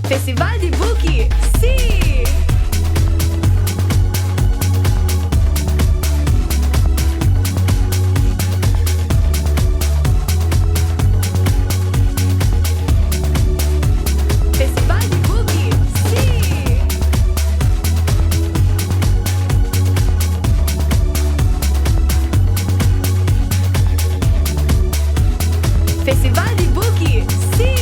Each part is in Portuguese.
Festival de Buki, sim! Festival de Buki, sim! Festival de Buki, sim!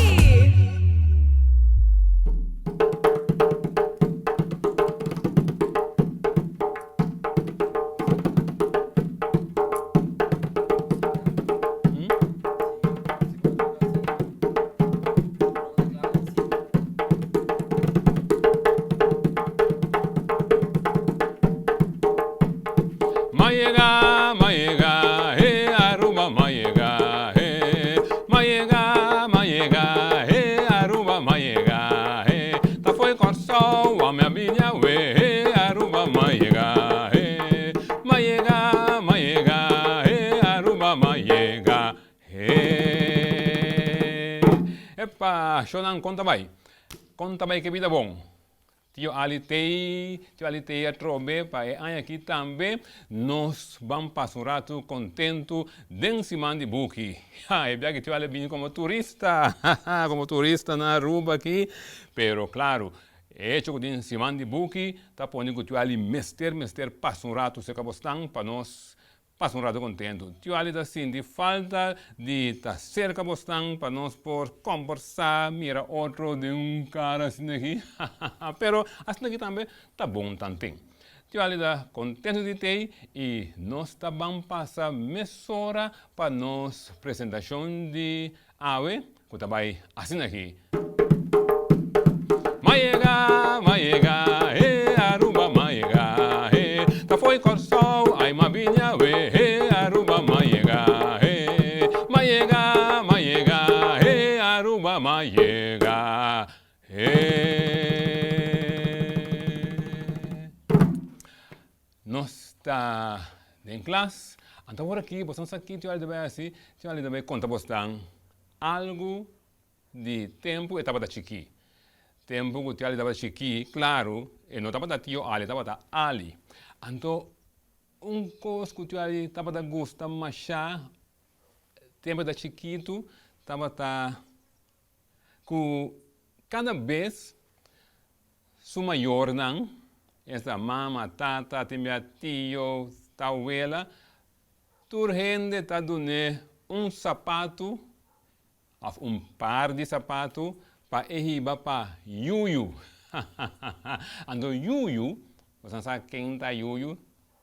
Mayega, mayega, he Aruba mayega, he mayega, mayega, he Aruba mayega, he ta foi corso a minha minha we, he Aruba mayega, he mayega, mayega, he Aruba mayega, he. Epa, Shonan conta vai que vida bom. Tio alitei a trobe para aqui também nós vamos passar um rato contento dentro de Buki. É bem que tio ali vem como turista na Aruba aqui, pero claro, é que dentro de Buki tá pondo que tio ali mester passa um rato se cabostan para nós passa um rato contento. Tio ali assim de falta de estar cerca bostan para nós por conversar, mira outro de cara assim aqui. Pero assim aqui também tá bom também. Tio ali tá contente de ter e nós tá vamos passar mesora para nós apresentação de ave, que tá vai assim aqui. Maiega, maiega, Aruba maiega, ta foi corsol, ai mabinha we, Aruba maiega, maiega, maiega, Aruba maiega, Nós está em classe, então por aqui, vocês aqui, tio ali assim, tio ali também conta vocês algo de tempo etapa da chiqui. Tempo que o tio ali estava chiqui, claro, e não estava da tio ali, estava da ali. Então, coisa que o tio ali estava da gosta machar, tempo da chiquito, estava da que cada vez su maior não, essa mama, tata, tem minha tio, tauela, turrende está dando sapato, par de sapato, para erriba para Yuyu. Então, Yuyu, você sabe quem está Yuyu?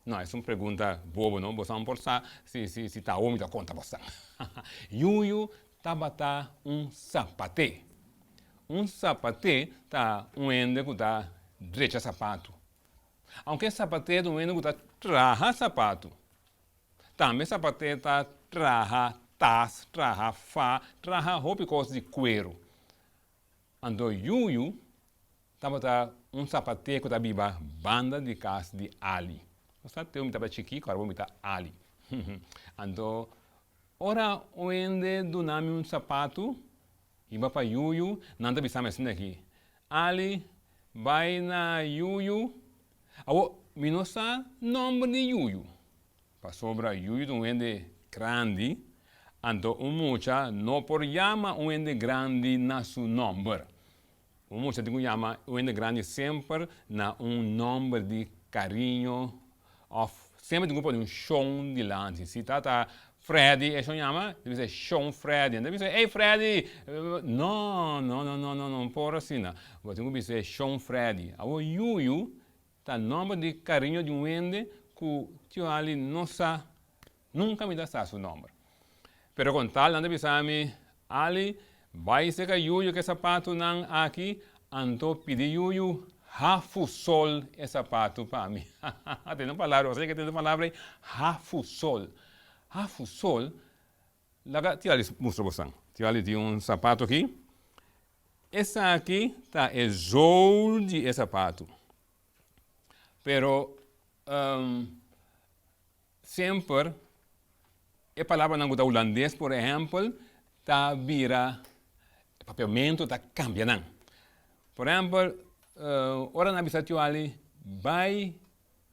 Não, é uma pergunta boba, não? Você não pode saber se está homem, está conta você. Yuyu está sapate. Sapate está ende que está direita sapato. Aunque sapate é ende que está traja sapato. Também sapate está traja tas, traja fa, traja roupa de cuero. Então, Yuyu estava sapateiro que estava banda de casa de Ali. Você tem um chiquinho, agora vamos Ali. Então, ora onde do nome sapato, iba para Yuyu, não está pensando assim aqui. Ali vai na Yuyu, minosa nome de Yuyu. Para sobra Yuyu de ende grande, então mucha não por chama ende grande na seu nome. Mucha tem que chamar ende grande sempre na nome de carinho, sempre tem que pôr chão de lance. Se tá Freddy, é chama, deve ser chão Freddy. Deve ser, ei Freddy! Não, por assim, não. Tem que dizer chão Freddy. O Yuyu, tá nome de carinho de ende que o tio ali não sabe, nunca me dá seu nome. Pero com tal, não deve saber, ali, vai ser que Yuyu que sapato não aqui, então pedi Yuyu, Hafusol é sapato para mim. Tem uma palavra, você que tem uma palavra aí, Hafusol. Hafusol, lá, tira ali, mostra você. Tira ali de sapato aqui. Essa aqui tá é sol de sapato. Pero, sempre, a palavra não está holandês, por exemplo, tá vira, papiamento tá cambia não. Por exemplo, ora na bisa tio ali, vai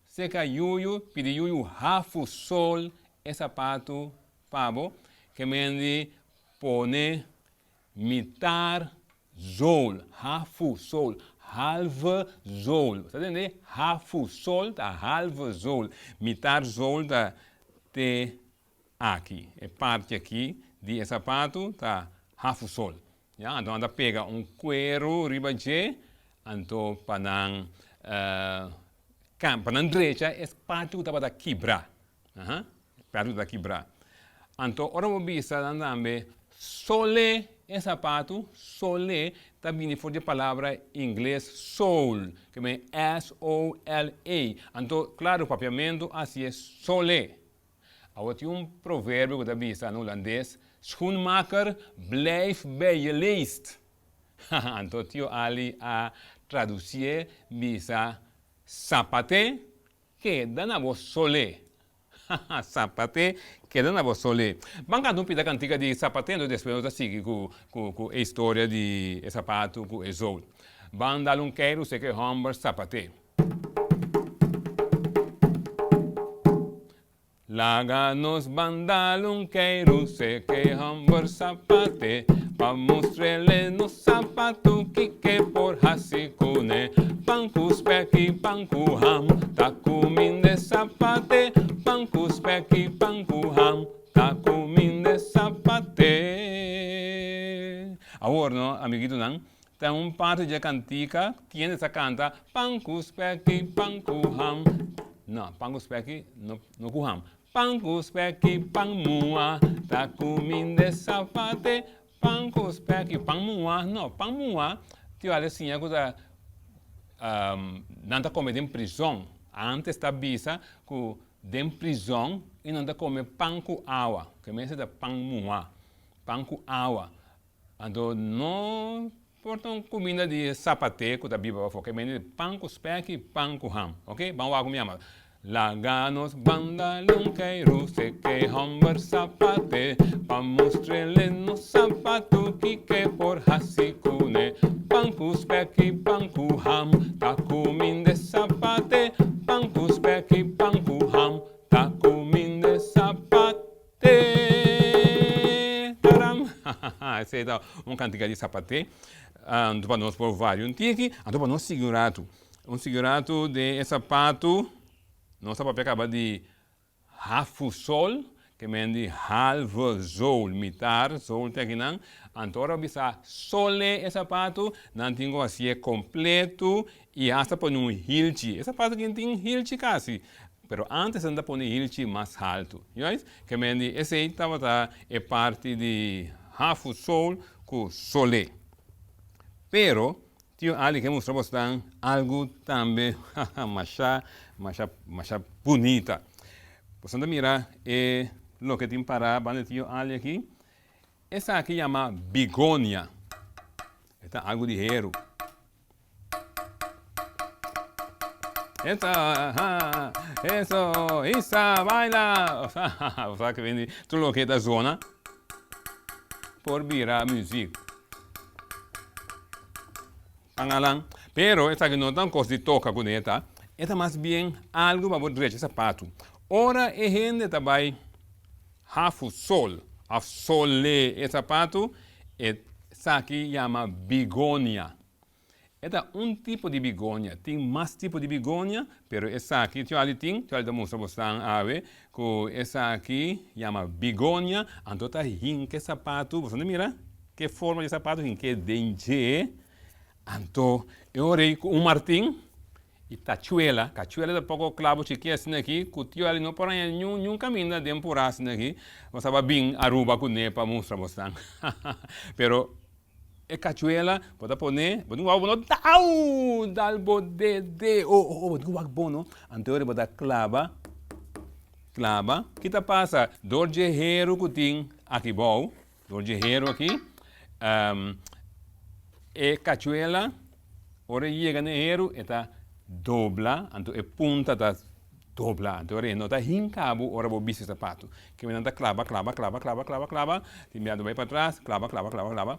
seca yuyu, pedi yuyu hafu sol, e sapato, pabo, que mendi pone mitar zol, hafu sol, halve zol. Você entende? Hafu sol, tá halve zol. Mitar zol, tá te aqui. É parte aqui de sapato, tá hafu sol. Ja, então anda pega cuero riba de, então panang panang direita é parte que tá quebrar. Parte da quebrar. Então, ora vou bisa andando sole é sapato, sole também for de palavra em inglês sol, que é S-O-L-A. Então, claro, o papiamento assim é sole. Agora tem provérbio que tá bisa no holandês, schoenmaker, blijf bij je leest. Então, tio ali a traduzir bisa sapate, que dá na voz sole. Sapate, que dá na voz sole. Banca não pida cantiga de sapatendo, depois eu sigo com a história de sapato, com o sol. Bandalum queiro, sei que homber sapate. Laganos bandalum queiro, sei que homber sapate. Pa mostrele no sapato que por hasicune. Pancus peki panku ham, takuminde sapate. Pancus peki panku ham, takuminde sapate. Agora, no, amiguito não, tem parte de cantica, tiene essa canta, pancus peki panku ham. Não, pancus peki no kuham. Pancus peki pangmua, takuminde sapate. Pancus peki pangmua, não, pangmua, tio olha assim, é coisa não está comendo em prisão. Antes da bisa, que em prisão, e não está comendo pão com água, que mesmo é pão mua, pão com água. Então, não portam comida de sapateco da Bíblia, porque é pão com spec e pão com ham, ok? Vamos lá com minha mãe. Laganos bandalum queiro, se que homber sapate, pa mostrele no sapato que por hasicune. Pancus peki panku ham, takuminde sapate. Pancus peki panku ham, takuminde sapate. Taram! Essa é cantiga de sapate. Para nós provar um tique, para nós segurato. Segurato de sapato. Nós vamos acabar de hafu sol, que mendi halve sol, mitar sol teginan. Antora bisa sole esse sapato, não tenho assim completo e hasta por um hilchi. Esse sapato que tem hilchi quase, pero antes anda por um hilchi mais alto. Yes? Que mendi esse aí é parte de hafu sol com sole. Pero tio ali que mostrou bastante algo também mais bonita. Você mira o que tem para o tio ali aqui. Essa aqui chama bigônia. Está algo de hero. Isso, baila. Você que vem tudo o que é da zona por virar música. Pangalang. Pero essa aqui não tão coisa de toca com esta. Esta mais bem algo para poder sapato. Ora e gente também hafu sol. A sole esse sapato. Essa aqui chama bigônia. Esta tipo de bigônia. Tem mais tipo de bigônia, pero essa aqui tem da mostra bastante ave, que essa aqui chama bigônia. Então tá que sapato. Você mira que forma de sapato que dente. Então, eu orei com Martim e cachuela. Cachuela é pouco clavo chique assim aqui. Que o tio ali não por aí nenhum caminho de por assim aqui. Você vai bem Aruba com nepa mostra bastante. Pero é cachuela, pode pôr, pode não vou dal bode pode bono. Então ele pode clava. Que tá passa? Dor de hero que tem aqui bom. Dor de hero aqui. E cachuela, ora chega no hero, está dobla, então é punta da dobla. Então ora não está hincabo, ora vou bicho sapato. Que me anda clava, tem meado vai para trás, clava.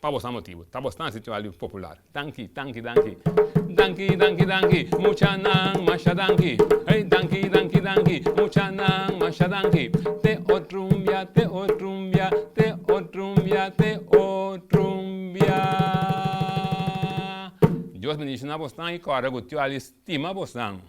para você motivo. Tá bastante sítio ali popular. Danke, danke, danke. Danke, danke, danke. Mucha nang, masha danke. Hey, danke, danke, danke. Mucha nang, masha danke. Te otrumbia, te otrumbia, te otrumbia, te otrumbia. Deus bendiga na bostão e cara, o tio ali estima bostão.